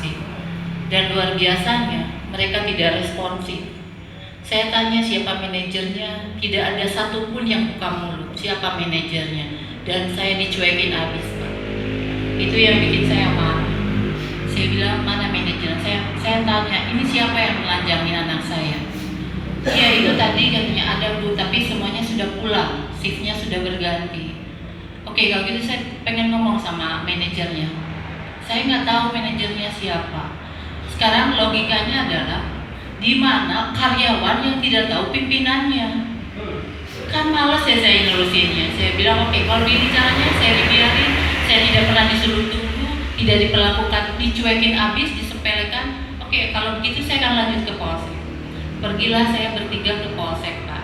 lokasi. Dan luar biasanya, mereka tidak responsif. Saya tanya siapa manajernya, tidak ada satupun yang buka mulut, siapa manajernya. Dan saya dicuekin habis, Pak. Itu yang bikin saya marah. Saya bilang, mana manajer? Saya tanya, ini siapa yang melanjangin anak saya? Iya, itu tadi katanya ada Bu, tapi semuanya sudah pulang, shiftnya sudah berganti. Oke, kalau gitu saya pengen ngomong sama manajernya. Saya nggak tahu manajernya siapa. Sekarang logikanya adalah, di mana karyawan yang tidak tahu pimpinannya? Kan males ya saya nerusinnya. Saya bilang, oke, kalau ini caranya saya dibiarin, saya tidak pernah disuruh tunggu, tidak diperlakukan, dicuekin habis, disepelekan. Oke, kalau begitu saya akan lanjut ke Polsek. Pergilah saya bertiga ke Polsek, Pak.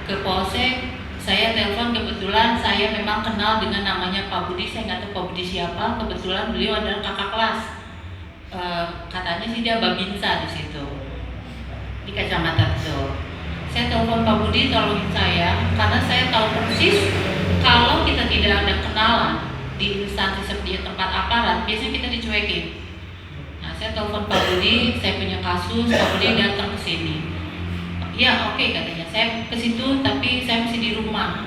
Ke Polsek, saya telepon, kebetulan saya memang kenal dengan namanya Pak Budi. Saya nggak tahu Pak Budi siapa, kebetulan beliau adalah kakak kelas. Katanya sih dia babinsa di situ, di Kacamata Betul. Saya telepon Pak Budi, tolongin saya, karena saya tahu persis kalau kita tidak ada kenalan di instansi seperti tempat aparat, biasanya kita dicuekin. Nah, saya telepon Pak Budi, saya punya kasus, Pak Budi datang ke sini. Ya oke, katanya, saya ke situ tapi saya masih di rumah.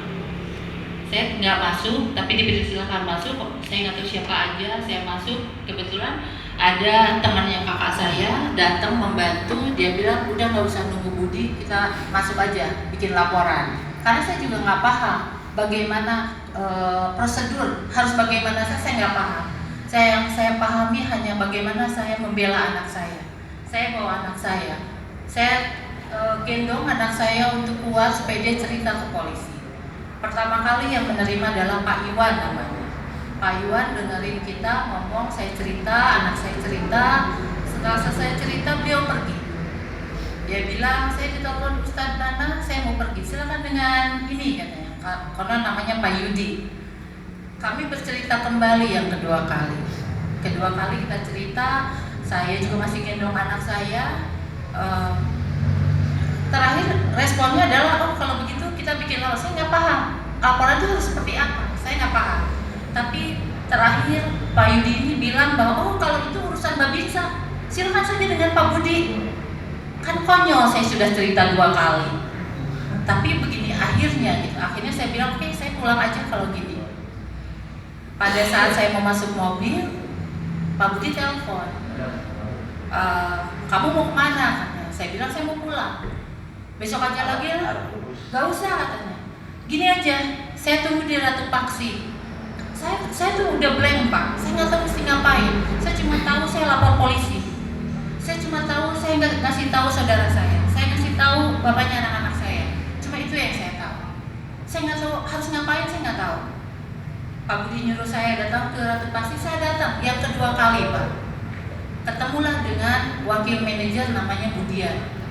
Saya nggak masuk, tapi dipersilakan masuk. Saya nggak tahu siapa aja, saya masuk. Kebetulan ada temannya kakak saya datang membantu. Dia bilang, udah nggak usah nunggu Budi, kita masuk aja, bikin laporan. Karena saya juga nggak paham bagaimana prosedur, harus bagaimana saya nggak paham. Yang saya pahami hanya bagaimana saya membela anak saya. Saya bawa anak saya gendong anak saya untuk keluar supaya dia cerita ke polisi. Pertama kali yang menerima adalah Pak Iwan namanya. Pak Iwan dengerin kita ngomong, saya cerita, anak saya cerita. Setelah selesai cerita, beliau pergi. Dia bilang, saya ditelepon Ustadz Nana, saya mau pergi. Silakan dengan ini katanya, karena namanya Pak Yudi. Kami bercerita kembali yang kedua kali. Kedua kali kita cerita, saya juga masih gendong anak saya. Terakhir responnya adalah, oh kalau begitu kita bikin laporan. Saya nggak paham laporan itu harus seperti apa, saya nggak paham. Tapi terakhir Pak Yudi ini bilang bahwa oh kalau itu urusan Babinsa, silakan saja dengan Pak Budi. Kan konyol, saya sudah cerita 2 kali. Tapi begini akhirnya gitu. Akhirnya saya bilang oke, saya pulang aja kalau gini. Pada saat saya mau masuk mobil, Pak Budi telepon. Kamu mau kemana? Saya bilang saya mau pulang. Besok aja lagi lah. Gak usah katanya. Gini aja, saya tunggu di Ratu Paksi. Saya tuh udah blank Pak. Saya nggak tahu mesti ngapain. Saya cuma tahu saya lapor polisi. Saya cuma tahu saya nggak ngasih tahu saudara saya. Saya ngasih tahu bapaknya anak-anak saya. Cuma itu yang saya tahu. Saya nggak tahu harus ngapain, saya nggak tahu. Pak Budi nyuruh saya datang ke Ratu Paksi, saya datang. Yang kedua kali Pak. Ketemulah dengan wakil manajer namanya Budian.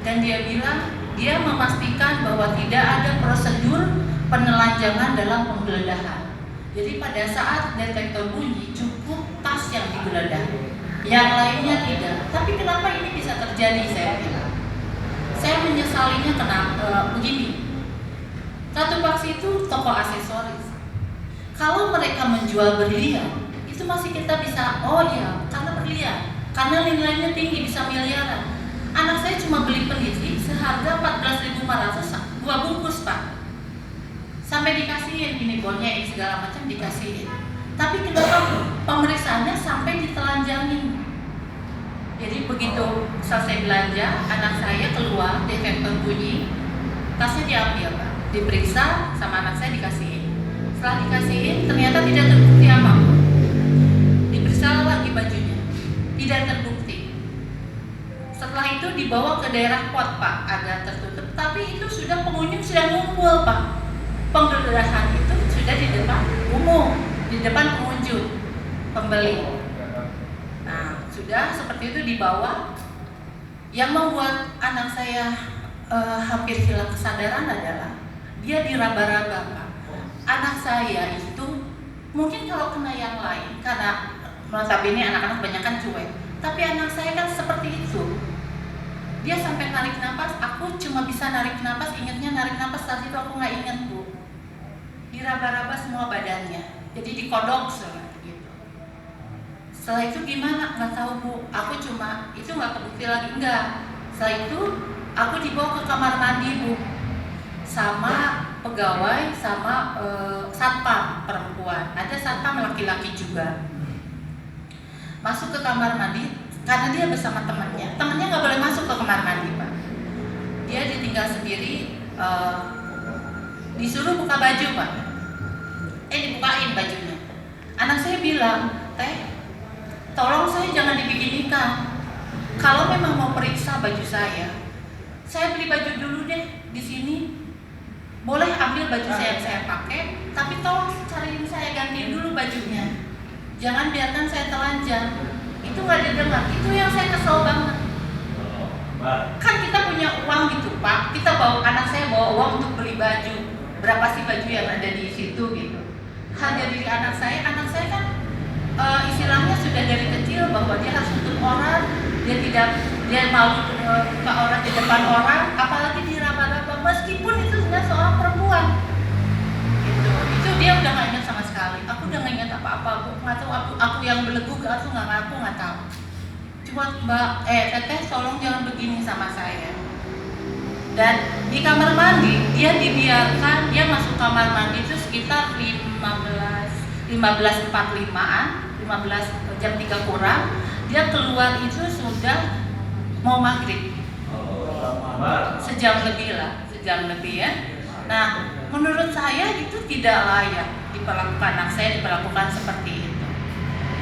Dan dia bilang, dia memastikan bahwa tidak ada prosedur penelanjangan dalam penggeledahan. Jadi pada saat detektor bunyi cukup tas yang digeledah, yang lainnya tidak. Tapi kenapa ini bisa terjadi, saya bilang. Saya menyesalinya kenapa begini. Ratu Paksi itu toko aksesoris. Kalau mereka menjual berlian, itu masih kita bisa, oh ya, karena berlian, karena nilainya tinggi, bisa miliaran. Anak saya cuma beli peniti seharga 14.500, 2 bungkus Pak. Sampai dikasihin ini bonnya ini segala macam dikasihin. Tapi kenapa pemeriksaannya sampai ditelanjangin? Jadi begitu selesai belanja, anak saya keluar, detektor bunyi, tasnya diambil Pak. Diperiksa sama anak saya dikasihin. Setelah dikasihin ternyata tidak terbukti apa-apa. Diperiksa lagi bajunya, tidak terbukti. Setelah itu dibawa ke daerah Pot Pak, agak tertutup, tapi itu sudah pengunjung sudah ngumpul Pak. Penggeledahan itu sudah di depan umum, di depan pengunjung, pembeli. Nah, sudah seperti itu dibawa. Yang membuat anak saya hampir hilang kesadaran adalah dia diraba-raba Pak. Anak saya itu mungkin kalau kena yang lain, karena notabene anak-anak banyak kan cuek, tapi anak saya kan seperti itu. Dia sampai narik nafas, aku cuma bisa narik nafas, ingatnya narik nafas, saat itu aku nggak ingat Bu. Diraba-raba semua badannya, jadi dikodok gitu. Setelah itu gimana? Nggak tahu Bu, aku cuma itu nggak kebukti lagi, enggak. Setelah itu aku dibawa ke kamar mandi Bu, sama pegawai, sama satpam perempuan, ada satpam laki-laki juga. Masuk ke kamar mandi karena dia bersama temannya nggak boleh masuk ke kamar mandi Pak. Dia ditinggal sendiri, disuruh buka baju Pak. Dibukain bajunya. Anak saya bilang, Teh, tolong saya jangan dibikinikan. Kalau memang mau periksa baju saya beli baju dulu deh di sini. Boleh ambil baju saya yang saya pakai, tapi tolong cariin saya ganti dulu bajunya. Jangan biarkan saya telanjang. Itu nggak didengar. Itu yang saya kesel banget. Kan kita punya uang gitu Pak. Anak saya bawa uang untuk beli baju. Berapa sih baju yang ada di situ gitu. Harga diri anak saya kan istilahnya sudah dari kecil bahwa dia harus tutup orang, dia malu ke orang di depan orang, apalagi diraba-raba meskipun itu sudah seorang perempuan. Itu dia udah nggak ingat sama sekali. Aku udah nggak ingat apa-apa. Aku nggak tahu aku yang belegu, aku nggak tahu. Cuma Teteh tolong jangan begini sama saya. Dan di kamar mandi dia dibiarkan, dia masuk kamar mandi itu sekitar 15.45-an, 15 jam 3 kurang. Dia keluar itu sudah mau maghrib. Sejam lebih ya. Nah, menurut saya itu tidak layak diperlakukan, anak saya diperlakukan seperti itu.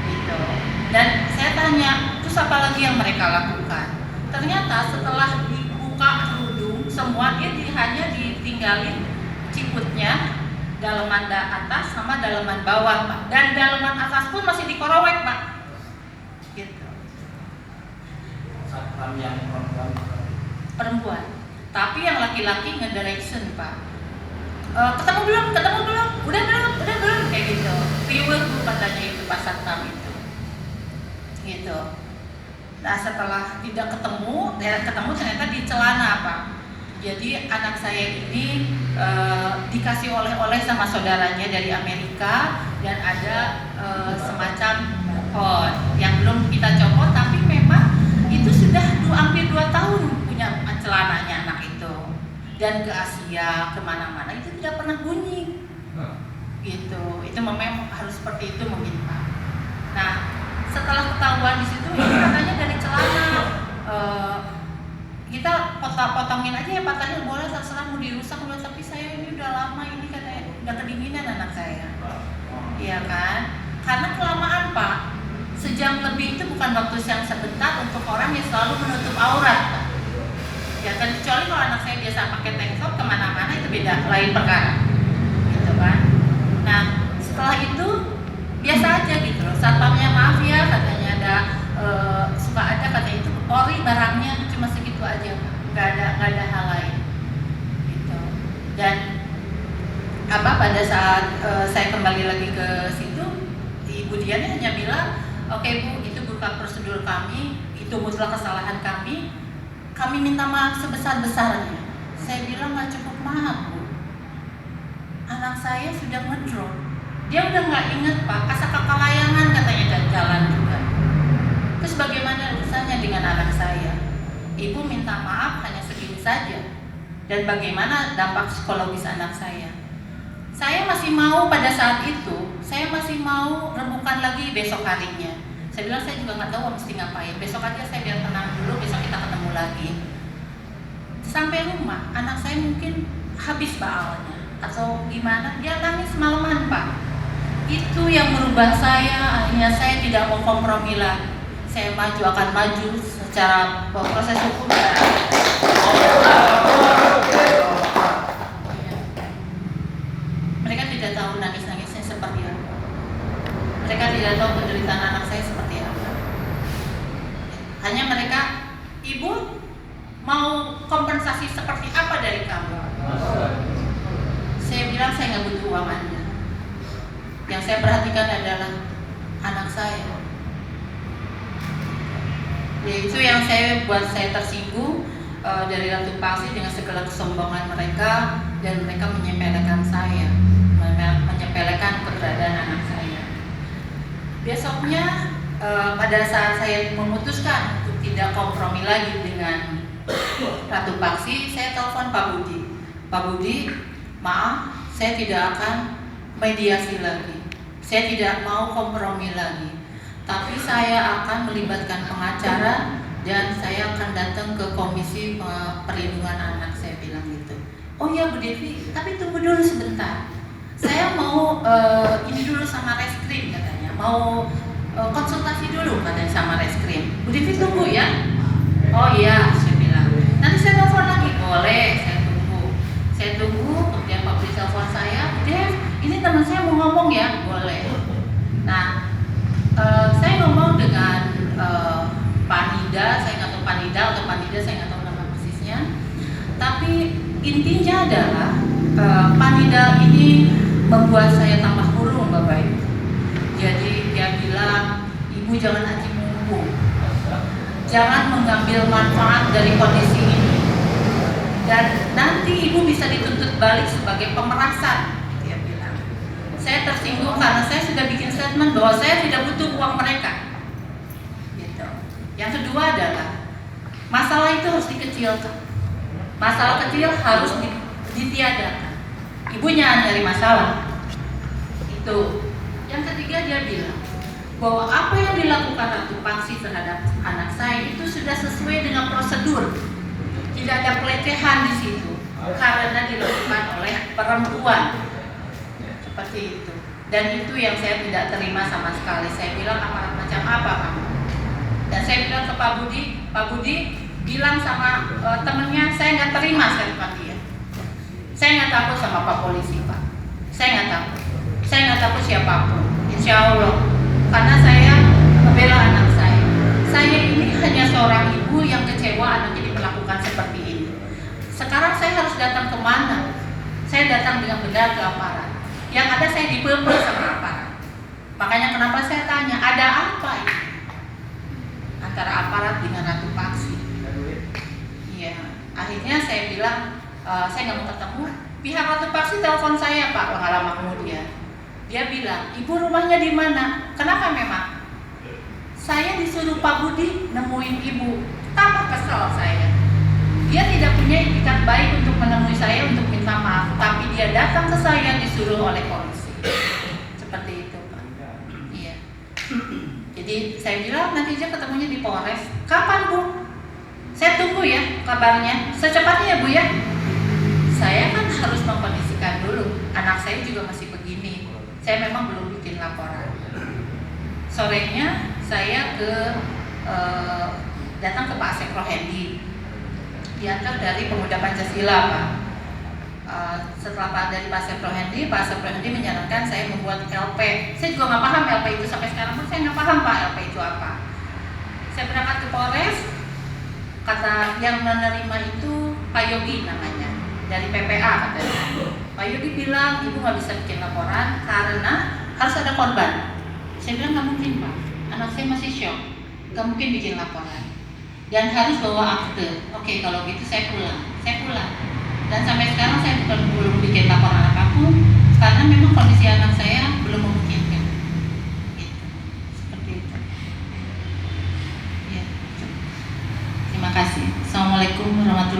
Gitu. Dan saya tanya, terus apa lagi yang mereka lakukan? Ternyata setelah dibuka kerudung semua, dia hanya ditinggalin cikutnya, daleman atas sama daleman bawah Pak. Dan daleman atas pun masih dikorowek Pak. Gitu. Satpam yang perempuan. Tapi yang laki-laki ngedirection Pak. Ketemu belum? Udah belum? Kayak gitu. Viewer Bu katanya itu Pak Satpam itu. Gitu. Nah setelah tidak ketemu ternyata di celana Pak. Jadi anak saya ini dikasih oleh-oleh sama saudaranya dari Amerika, dan ada semacam pohon yang belum kita copot, tapi memang itu sudah hampir 2 tahun punya celananya anak itu, dan ke Asia kemana-mana itu tidak pernah bunyi gitu. Itu memang harus seperti itu mungkin Pak. Nah setelah ketahuan di situ ini katanya dari celana, kita potongin aja ya patahnya, boleh terserah mau dirusak boleh, tapi saya ini udah lama ini katanya udah kedinginan anak saya. Iya kan? Karena kelamaan Pak, sejam lebih itu bukan waktu yang sebentar untuk orang yang selalu menutup aurat Pak. Ya kan, kecuali kalau anak saya biasa pakai tank top kemana-mana itu beda, lain perkara gitu kan. Nah setelah itu biasa aja gitu loh, satpamnya maaf ya katanya ada suka ada katanya itu ori barangnya cuma segitu aja, nggak ada hal lain gitu. Dan pada saat saya kembali lagi ke situ, Ibu Dian hanya bilang, oke Bu, itu bukan prosedur kami, itu mutlak kesalahan kami minta maaf sebesar-besarnya. Saya bilang nggak cukup maaf Bu, anak saya sudah ngedrop, dia udah nggak inget Pak, asal kekalayangan katanya dan jalan juga. Terus bagaimana urusannya dengan anak saya? Ibu minta maaf hanya segini saja. Dan bagaimana dampak psikologis anak saya? Saya masih mau pada saat itu, saya masih mau rembukan lagi besok harinya. Saya bilang saya juga nggak tahu mesti ngapain. Besok aja saya biar tenang dulu, besok kita ketemu lagi. Sampai rumah, anak saya mungkin habis baalnya atau gimana, dia nangis malaman Pak. Itu yang merubah saya, akhirnya saya tidak mau kompromi lagi. Saya akan maju secara proses hukum. Mereka tidak tahu nangis-nangisnya seperti apa. Mereka tidak tahu penderitaan anak saya seperti apa. Hanya mereka, Ibu mau kompensasi seperti apa dari kamu? Saya bilang saya nggak butuh uang Anda. Yang saya perhatikan adalah anak saya. Itu yang buat saya tersinggung dari Ratu Paksi dengan segala kesombongan mereka, dan mereka menyepelekan saya, menyepelekan keberadaan anak saya. Besoknya pada saat saya memutuskan untuk tidak kompromi lagi dengan Ratu Paksi, saya telepon Pak Budi. Pak Budi, maaf, saya tidak akan mediasi lagi. Saya tidak mau kompromi lagi. Tapi saya akan melibatkan pengacara dan saya akan datang ke Komisi Perlindungan Anak, saya bilang gitu. Oh iya Bu Devi, tapi tunggu dulu sebentar. Saya mau ini dulu sama reskrim katanya. Mau konsultasi dulu katanya sama reskrim. Bu Devi tunggu ya. Oh iya, saya bilang. Nanti saya telepon lagi. Boleh, saya tunggu. Saya tunggu, kemudian Pak Budi telepon saya. Dev, ini teman saya mau ngomong ya. Boleh. Nah, saya ngomong dengan Pak Nida, saya nggak tahu Pak Nida atau Pak Nida, saya nggak tahu nama persisnya. Tapi intinya adalah Pak Nida ini membuat saya tambah murung, Bapak Ibu. Jadi dia bilang, Ibu jangan aji mumpung, jangan mengambil manfaat dari kondisi ini, dan nanti Ibu bisa dituntut balik sebagai pemerasan. Saya tersinggung karena saya sudah bikin statement bahwa saya tidak butuh uang mereka. Gitu. Yang kedua adalah masalah itu harus dikecilkan. Masalah kecil harus ditiadakan. Ibunya nyari masalah. Itu. Yang ketiga dia bilang bahwa apa yang dilakukan Ratu Paksi terhadap anak saya itu sudah sesuai dengan prosedur. Tidak ada pelecehan di situ karena dilakukan oleh perempuan. Seperti itu, dan itu yang saya tidak terima sama sekali. Saya bilang aparat macam apa kamu? Dan saya bilang ke Pak Budi bilang sama temennya, saya nggak terima statement dia. Saya nggak takut sama Pak Polisi, Pak. Saya nggak takut. Saya nggak takut siapapun, insya Allah. Karena saya membela anak saya. Saya ini hanya seorang ibu yang kecewa anaknya diperlakukan seperti ini. Sekarang saya harus datang kemana? Saya datang dengan benar ke aparat. Yang ada saya dipepes sama aparat. Makanya kenapa saya tanya, ada apa ini antara aparat dengan Ratu Paksi? Iya, akhirnya saya bilang saya nggak mau ketemu. Pihak Ratu Paksi telepon saya Pak, nggak lama kemudian. Dia bilang, Ibu rumahnya di mana? Kenapa memang? Saya disuruh Pak Budi nemuin Ibu. Tambah kesel saya. Dia tidak punya itikat baik untuk menemui saya untuk minta maaf, tapi dia datang ke saya disuruh oleh polisi. Seperti itu, Pak. Iya. Jadi saya bilang nanti aja ketemunya di Polres. Kapan, Bu? Saya tunggu ya kabarnya. Secepatnya ya, Bu ya. Saya kan harus mengkondisikan dulu. Anak saya juga masih begini. Saya memang belum bikin laporan. Sorenya saya datang ke Pak Asep Rohendi. Diantar dari Pemuda Pancasila, Pak. Setelah dari Pak Asep Rohendi menyarankan saya membuat LP. Saya juga nggak paham LP itu sampai sekarang pun saya nggak paham Pak LP itu apa. Saya berangkat ke Polres, kata yang menerima itu Pak Yogi namanya dari PPA katanya. Pak Yogi bilang Ibu nggak bisa bikin laporan karena harus ada korban. Saya bilang nggak mungkin Pak, anak saya masih shock, nggak mungkin bikin laporan. Dan harus bawa akte. Oke, kalau gitu saya pulang. Dan sampai sekarang saya belum bikin laporan apapun karena memang kondisi anak saya belum memungkinkan. Gitu. Seperti itu. Ya. Terima kasih. Assalamualaikum warahmatullahi wabarakatuh.